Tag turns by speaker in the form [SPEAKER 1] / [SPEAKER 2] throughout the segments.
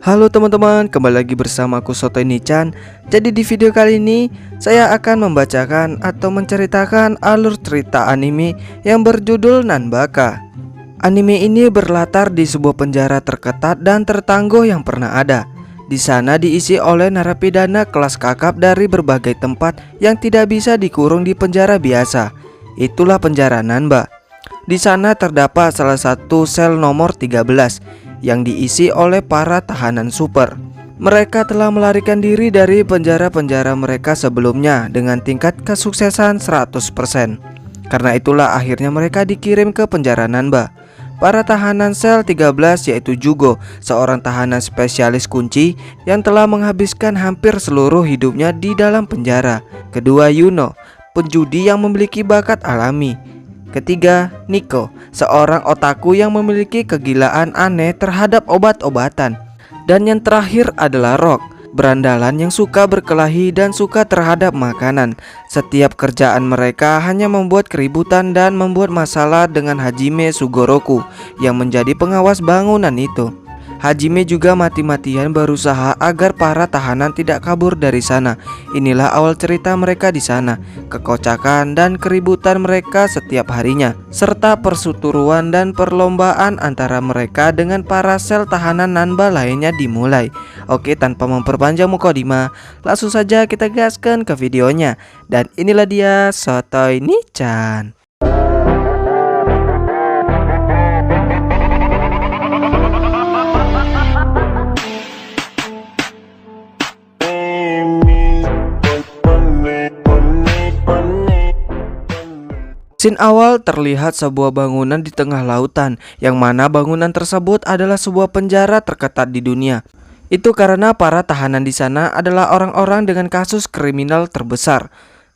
[SPEAKER 1] Halo teman-teman, kembali lagi bersama aku Sotoy Nichan. Jadi di video kali ini saya akan membacakan atau menceritakan alur cerita anime yang berjudul Nanbaka. Anime ini berlatar di sebuah penjara terketat dan tertangguh yang pernah ada. Di sana diisi oleh narapidana kelas kakap dari berbagai tempat yang tidak bisa dikurung di penjara biasa. Itulah penjara Nanba. Di sana terdapat salah satu sel nomor 13 yang diisi oleh para tahanan super. Mereka telah melarikan diri dari penjara-penjara mereka sebelumnya dengan tingkat kesuksesan 100%. Karena itulah akhirnya mereka dikirim ke penjara Nanba. Para tahanan sel 13 yaitu Jugo, seorang tahanan spesialis kunci yang telah menghabiskan hampir seluruh hidupnya di dalam penjara. Kedua, Yuno, penjudi yang memiliki bakat alami. Ketiga, Nico, seorang otaku yang memiliki kegilaan aneh terhadap obat-obatan. Dan yang terakhir adalah Rock, berandalan yang suka berkelahi dan suka terhadap makanan. Setiap kerjaan mereka hanya membuat keributan dan membuat masalah dengan Hajime Sugoroku yang menjadi pengawas bangunan itu. Hajime juga mati-matian berusaha agar para tahanan tidak kabur dari sana. Inilah awal cerita mereka di sana, kekocakan dan keributan mereka setiap harinya, serta perseteruan dan perlombaan antara mereka dengan para sel tahanan Nanba lainnya dimulai. Oke, tanpa memperpanjang mukadimah, langsung saja kita gaskan ke videonya. Dan inilah dia Sotoy Nichan. Scene awal terlihat sebuah bangunan di tengah lautan, yang mana bangunan tersebut adalah sebuah penjara terketat di dunia. Itu karena para tahanan di sana adalah orang-orang dengan kasus kriminal terbesar,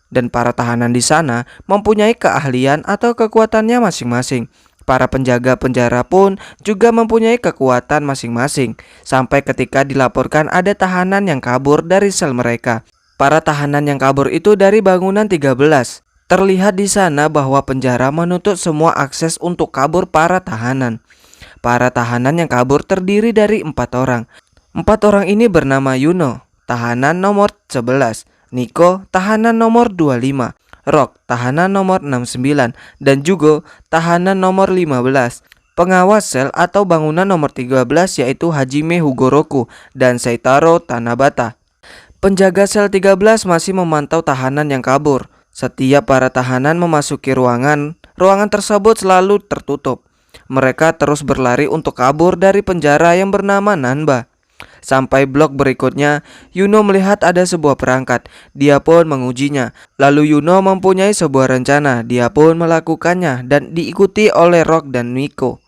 [SPEAKER 1] dan para tahanan di sana mempunyai keahlian atau kekuatannya masing-masing. Para penjaga penjara pun juga mempunyai kekuatan masing-masing, sampai ketika dilaporkan ada tahanan yang kabur dari sel mereka. Para tahanan yang kabur itu dari bangunan 13. Terlihat di sana bahwa penjara menutup semua akses untuk kabur para tahanan. Para tahanan yang kabur terdiri dari 4 orang. 4 orang ini bernama Yuno, tahanan nomor 11, Nico, tahanan nomor 25, Rock, tahanan nomor 69, dan Jugo, tahanan nomor 15. Pengawas sel atau bangunan nomor 13 yaitu Hajime Hugoroku dan Seitaro Tanabata. Penjaga sel 13 masih memantau tahanan yang kabur. Setiap para tahanan memasuki ruangan tersebut selalu tertutup. Mereka terus berlari untuk kabur dari penjara yang bernama Nanba. Sampai blok berikutnya, Yuno melihat ada sebuah perangkat. Dia pun mengujinya. Lalu Yuno mempunyai sebuah rencana. Dia pun melakukannya dan diikuti oleh Rock dan Nico.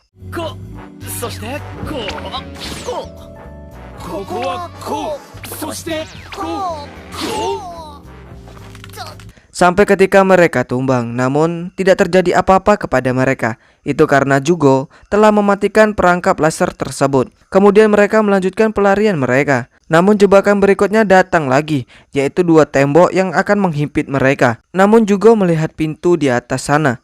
[SPEAKER 1] Sampai ketika mereka tumbang, namun tidak terjadi apa-apa kepada mereka. Itu karena Jugo telah mematikan perangkap laser tersebut. Kemudian mereka melanjutkan pelarian mereka. Namun jebakan berikutnya datang lagi, yaitu 2 tembok yang akan menghimpit mereka. Namun Jugo melihat pintu di atas sana.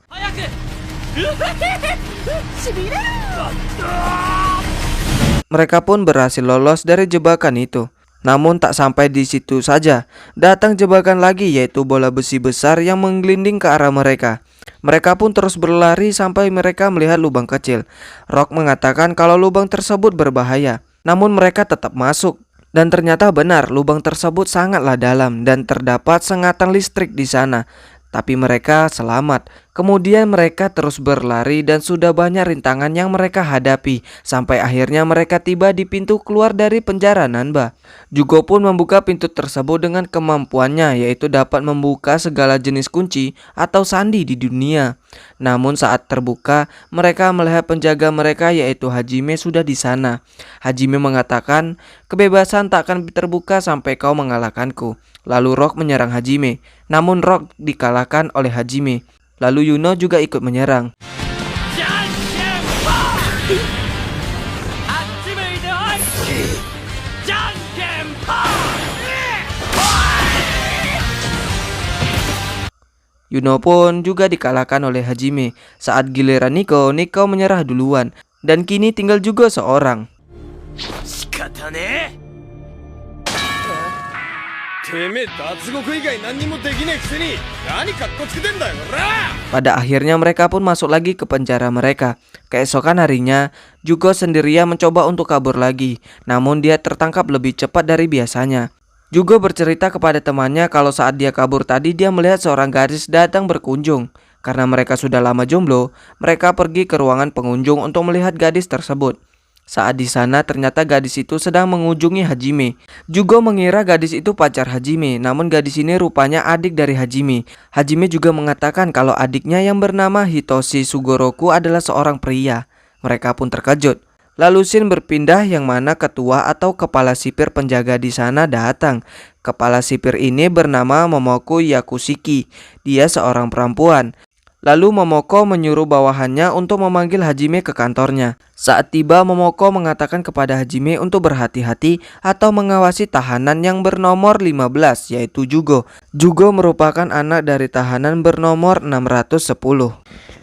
[SPEAKER 1] Mereka pun berhasil lolos dari jebakan itu. Namun tak sampai di situ saja, datang jebakan lagi yaitu bola besi besar yang menggelinding ke arah mereka. Mereka pun terus berlari sampai mereka melihat lubang kecil. Rock mengatakan kalau lubang tersebut berbahaya, namun mereka tetap masuk. Dan ternyata benar, lubang tersebut sangatlah dalam dan terdapat sengatan listrik di sana. Tapi mereka selamat. Kemudian mereka terus berlari dan sudah banyak rintangan yang mereka hadapi. Sampai akhirnya mereka tiba di pintu keluar dari penjara Nanba. Jugo pun membuka pintu tersebut dengan kemampuannya, yaitu dapat membuka segala jenis kunci atau sandi di dunia. Namun saat terbuka, mereka melihat penjaga mereka yaitu Hajime sudah di sana. Hajime mengatakan, kebebasan tak akan terbuka sampai kau mengalahkanku. Lalu Rock menyerang Hajime. Namun Rock dikalahkan oleh Hajime. Lalu Yuno juga ikut menyerang. Yuno pun juga dikalahkan oleh Hajime. Saat giliran Nico menyerah duluan. Dan kini tinggal juga seorang. Pada akhirnya mereka pun masuk lagi ke penjara mereka. Keesokan harinya, Jugo sendirian mencoba untuk kabur lagi, namun dia tertangkap lebih cepat dari biasanya. Jugo bercerita kepada temannya kalau saat dia kabur tadi dia melihat seorang gadis datang berkunjung. Karena mereka sudah lama jomblo, mereka pergi ke ruangan pengunjung untuk melihat gadis tersebut. Saat di sana ternyata gadis itu sedang mengunjungi Hajime. Jugo mengira gadis itu pacar Hajime, namun gadis ini rupanya adik dari Hajime. Hajime juga mengatakan kalau adiknya yang bernama Hitoshi Sugoroku adalah seorang pria. Mereka pun terkejut. Lalu scene berpindah yang mana ketua atau kepala sipir penjaga di sana datang. Kepala sipir ini bernama Momoko Yakushiki. Dia seorang perempuan. Lalu Momoko menyuruh bawahannya untuk memanggil Hajime ke kantornya. Saat tiba, Momoko mengatakan kepada Hajime untuk berhati-hati atau mengawasi tahanan yang bernomor 15, yaitu Jugo. Jugo merupakan anak dari tahanan bernomor 610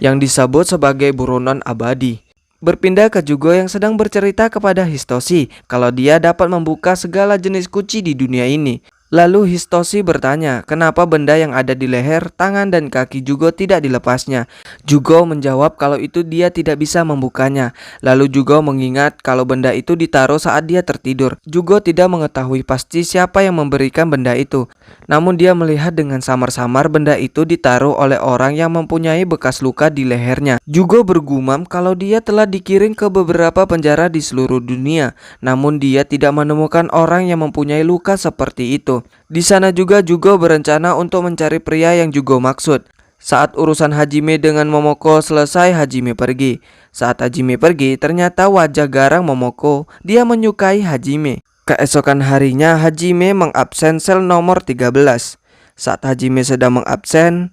[SPEAKER 1] yang disebut sebagai buronan abadi. Berpindah ke Jugo yang sedang bercerita kepada Hitoshi kalau dia dapat membuka segala jenis kunci di dunia ini. Lalu Hitoshi bertanya, kenapa benda yang ada di leher, tangan, dan kaki Jugo tidak dilepasnya. Jugo menjawab kalau itu dia tidak bisa membukanya. Lalu Jugo mengingat kalau benda itu ditaruh saat dia tertidur. Jugo tidak mengetahui pasti siapa yang memberikan benda itu. Namun dia melihat dengan samar-samar benda itu ditaruh oleh orang yang mempunyai bekas luka di lehernya. Jugo bergumam kalau dia telah dikirim ke beberapa penjara di seluruh dunia. Namun dia tidak menemukan orang yang mempunyai luka seperti itu. Di sana juga Jugo berencana untuk mencari pria yang Jugo maksud. Saat urusan Hajime dengan Momoko selesai, Hajime pergi. Saat Hajime pergi, ternyata wajah garang Momoko. Dia menyukai Hajime. Keesokan harinya, Hajime mengabsen sel nomor 13. Saat Hajime sedang mengabsen,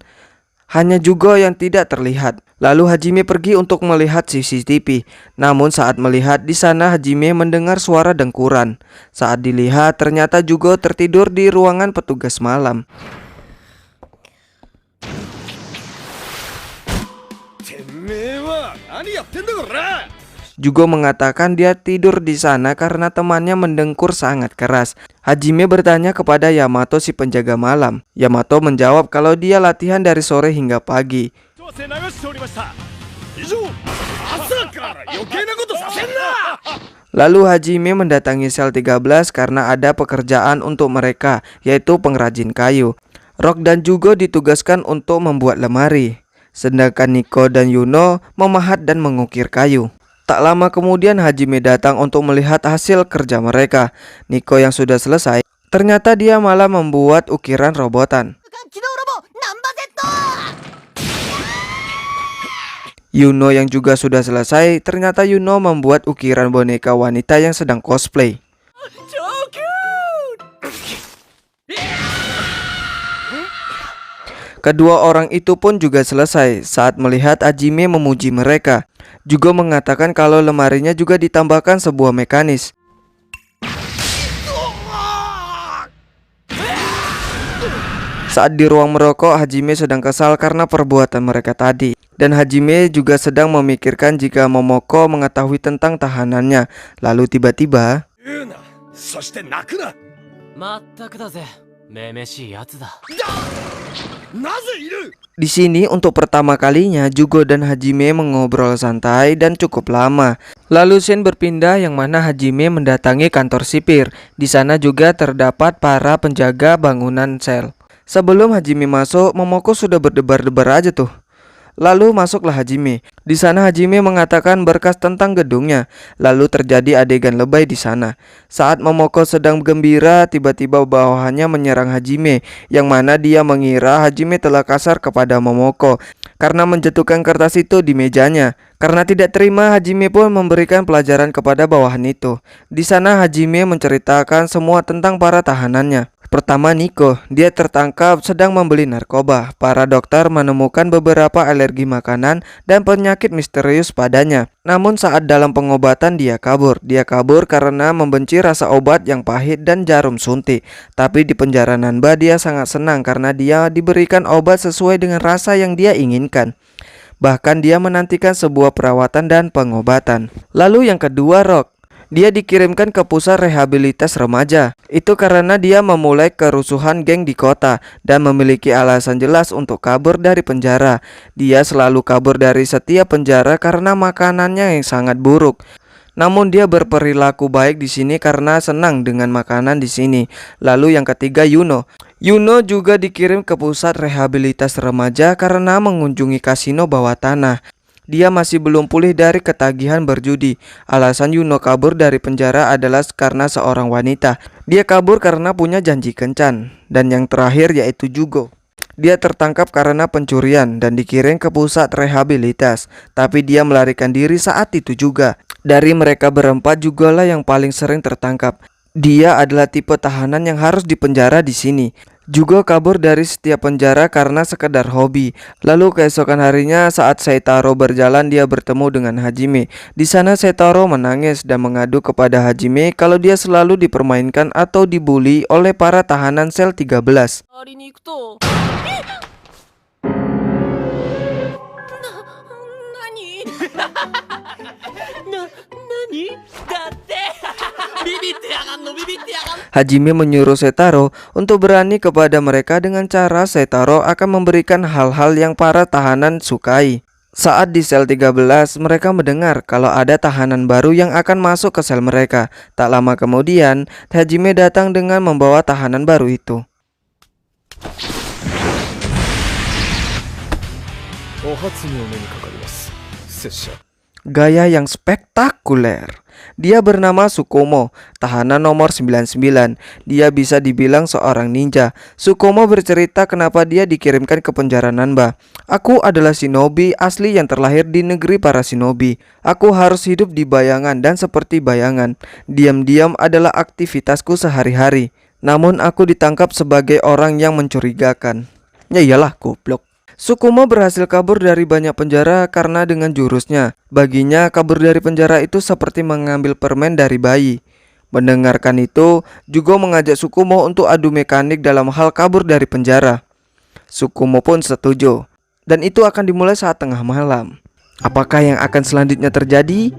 [SPEAKER 1] hanya Jugo yang tidak terlihat. Lalu Hajime pergi untuk melihat CCTV. Namun saat melihat di sana Hajime mendengar suara dengkuran. Saat dilihat ternyata Jugo tertidur di ruangan petugas malam. Jugo mengatakan dia tidur di sana karena temannya mendengkur sangat keras. Hajime bertanya kepada Yamato si penjaga malam. Yamato menjawab kalau dia latihan dari sore hingga pagi. Lalu Hajime mendatangi sel 13 karena ada pekerjaan untuk mereka, yaitu pengrajin kayu. Rock dan Jugo ditugaskan untuk membuat lemari, sedangkan Nico dan Yuno memahat dan mengukir kayu. Tak lama kemudian Hajime datang untuk melihat hasil kerja mereka. Nico yang sudah selesai, ternyata dia malah membuat ukiran robotan. Yuno yang juga sudah selesai, ternyata Yuno membuat ukiran boneka wanita yang sedang cosplay. Kedua orang itu pun juga selesai saat melihat Hajime memuji mereka. Juga mengatakan kalau lemarinya juga ditambahkan sebuah mekanis. Saat di ruang merokok, Hajime sedang kesal karena perbuatan mereka tadi. Dan Hajime juga sedang memikirkan jika Momoko mengetahui tentang tahanannya. Lalu tiba-tiba di sini untuk pertama kalinya Jugo dan Hajime mengobrol santai dan cukup lama. Lalu scene berpindah yang mana Hajime mendatangi kantor sipir. Di sana juga terdapat para penjaga bangunan sel. Sebelum Hajime masuk, Momoko sudah berdebar-debar aja tuh. Lalu masuklah Hajime. Di sana Hajime mengatakan berkas tentang gedungnya. Lalu terjadi adegan lebay di sana. Saat Momoko sedang gembira, tiba-tiba bawahannya menyerang Hajime, yang mana dia mengira Hajime telah kasar kepada Momoko karena menjatuhkan kertas itu di mejanya. Karena tidak terima, Hajime pun memberikan pelajaran kepada bawahan itu. Di sana Hajime menceritakan semua tentang para tahanannya. Pertama, Nico, dia tertangkap sedang membeli narkoba. Para dokter menemukan beberapa alergi makanan dan penyakit misterius padanya. Namun saat dalam pengobatan dia kabur. Dia kabur karena membenci rasa obat yang pahit dan jarum suntik. Tapi di penjara Nanba dia sangat senang karena dia diberikan obat sesuai dengan rasa yang dia inginkan. Bahkan dia menantikan sebuah perawatan dan pengobatan. Lalu yang kedua, Rock. Dia dikirimkan ke pusat rehabilitas remaja. Itu karena dia memulai kerusuhan geng di kota dan memiliki alasan jelas untuk kabur dari penjara. Dia selalu kabur dari setiap penjara karena makanannya yang sangat buruk. Namun dia berperilaku baik di sini karena senang dengan makanan di sini. Lalu yang ketiga, Yuno. Yuno juga dikirim ke pusat rehabilitas remaja karena mengunjungi kasino bawah tanah. Dia masih belum pulih dari ketagihan berjudi. Alasan Yuno kabur dari penjara adalah karena seorang wanita. Dia kabur karena punya janji kencan. Dan yang terakhir yaitu Jugo. Dia tertangkap karena pencurian dan dikirim ke pusat rehabilitas. Tapi dia melarikan diri saat itu juga. Dari mereka berempat, Jugolah yang paling sering tertangkap. Dia adalah tipe tahanan yang harus dipenjara di sini. Jugo kabur dari setiap penjara karena sekedar hobi. Lalu keesokan harinya saat Seitaro berjalan, dia bertemu dengan Hajime. Di sana Seitaro menangis dan mengadu kepada Hajime kalau dia selalu dipermainkan atau dibully oleh para tahanan sel 13. Hajime menyuruh Seitaro untuk berani kepada mereka dengan cara Seitaro akan memberikan hal-hal yang para tahanan sukai. Saat di sel 13, mereka mendengar kalau ada tahanan baru yang akan masuk ke sel mereka. Tak lama kemudian, Hajime datang dengan membawa tahanan baru itu. Gaya yang spektakuler. Dia bernama Tsukumo, tahanan nomor 99. Dia bisa dibilang seorang ninja. Tsukumo bercerita kenapa dia dikirimkan ke penjara Nanba. Aku adalah shinobi asli yang terlahir di negeri para shinobi. Aku harus hidup di bayangan dan seperti bayangan. Diam-diam adalah aktivitasku sehari-hari. Namun aku ditangkap sebagai orang yang mencurigakan. Ya iyalah, goblok. Tsukumo berhasil kabur dari banyak penjara karena dengan jurusnya. Baginya kabur dari penjara itu seperti mengambil permen dari bayi. Mendengarkan itu, Jugo mengajak Tsukumo untuk adu mekanik dalam hal kabur dari penjara. Tsukumo pun setuju. Dan itu akan dimulai saat tengah malam. Apakah yang akan selanjutnya terjadi?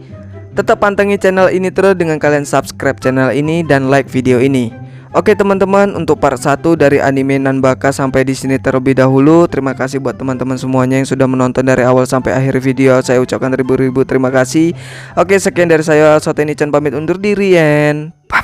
[SPEAKER 1] Tetap pantengin channel ini terus dengan kalian subscribe channel ini dan like video ini. Oke teman-teman, untuk part 1 dari anime Nanbaka sampai di sini terlebih dahulu. Terima kasih buat teman-teman semuanya yang sudah menonton dari awal sampai akhir video. Saya ucapkan ribu-ribu terima kasih. Oke, sekian dari saya, Soteni-chan pamit undur diri, and bye.